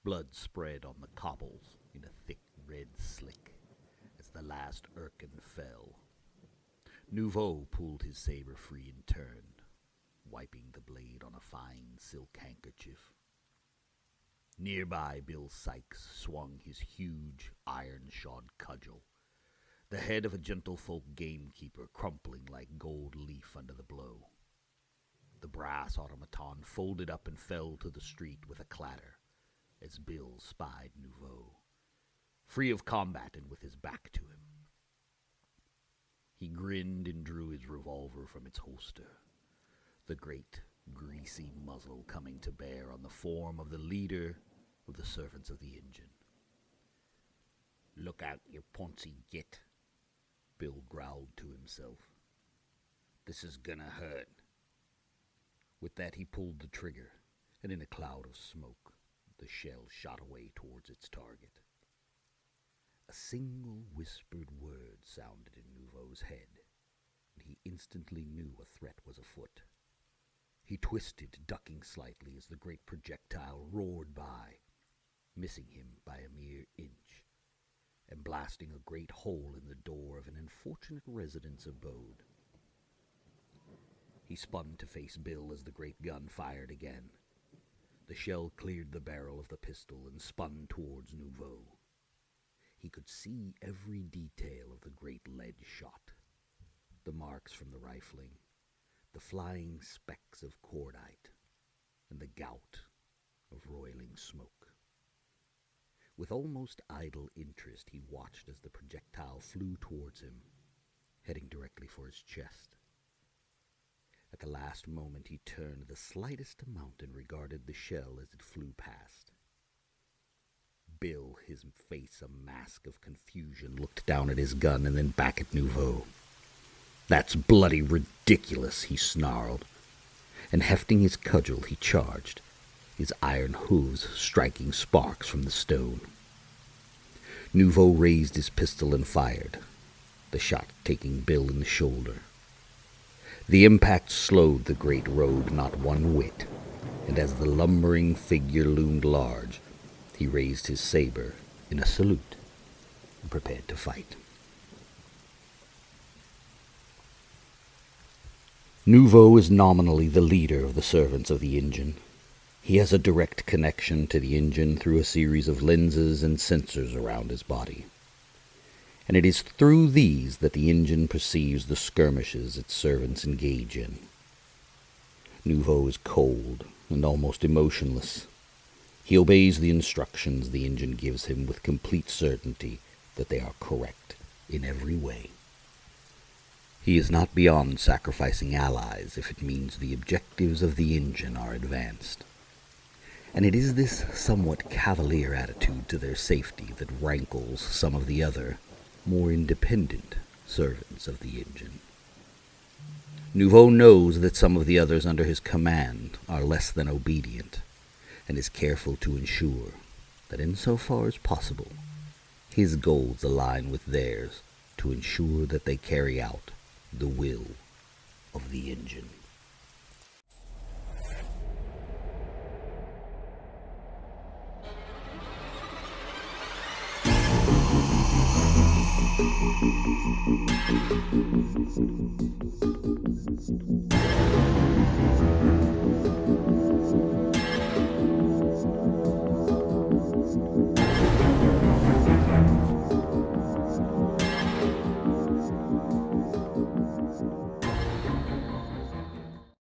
Blood spread on the cobbles in a thick red slick as the last Erkin fell. Nouveau pulled his saber free and turned, wiping the blade on a fine silk handkerchief. Nearby, Bill Sykes swung his huge, iron-shod cudgel, the head of a gentlefolk gamekeeper crumpling like gold leaf under the blow. The brass automaton folded up and fell to the street with a clatter as Bill spied Nouveau, free of combat and with his back to him. He grinned and drew his revolver from its holster, the great, greasy muzzle coming to bear on the form of the leader of the servants of the engine. "Look out, you poncy git," Bill growled to himself. "This is gonna hurt." With that he pulled the trigger, and in a cloud of smoke, the shell shot away towards its target. A single whispered word sounded in Nouveau's head, and he instantly knew a threat was afoot. He twisted, ducking slightly as the great projectile roared by, missing him by a mere inch, and blasting a great hole in the door of an unfortunate resident's abode. He spun to face Bill as the great gun fired again. The shell cleared the barrel of the pistol and spun towards Nouveau. He could see every detail of the great lead shot, the marks from the rifling, the flying specks of cordite, and the gout of roiling smoke. With almost idle interest, he watched as the projectile flew towards him, heading directly for his chest. At the last moment, he turned the slightest amount and regarded the shell as it flew past. Bill, his face a mask of confusion, looked down at his gun and then back at Nouveau. "That's bloody ridiculous," he snarled, and hefting his cudgel, he charged, his iron hooves striking sparks from the stone. Nouveau raised his pistol and fired, the shot taking Bill in the shoulder. The impact slowed the great rogue not one whit, and as the lumbering figure loomed large, he raised his saber in a salute and prepared to fight. Nouveau is nominally the leader of the servants of the engine. He has a direct connection to the engine through a series of lenses and sensors around his body, and it is through these that the engine perceives the skirmishes its servants engage in. Nouveau is cold and almost emotionless. He obeys the instructions the engine gives him with complete certainty that they are correct in every way. He is not beyond sacrificing allies if it means the objectives of the engine are advanced. And it is this somewhat cavalier attitude to their safety that rankles some of the other, more independent servants of the engine. Nouveau knows that some of the others under his command are less than obedient, and is careful to ensure that insofar as possible, his goals align with theirs to ensure that they carry out the will of the engine.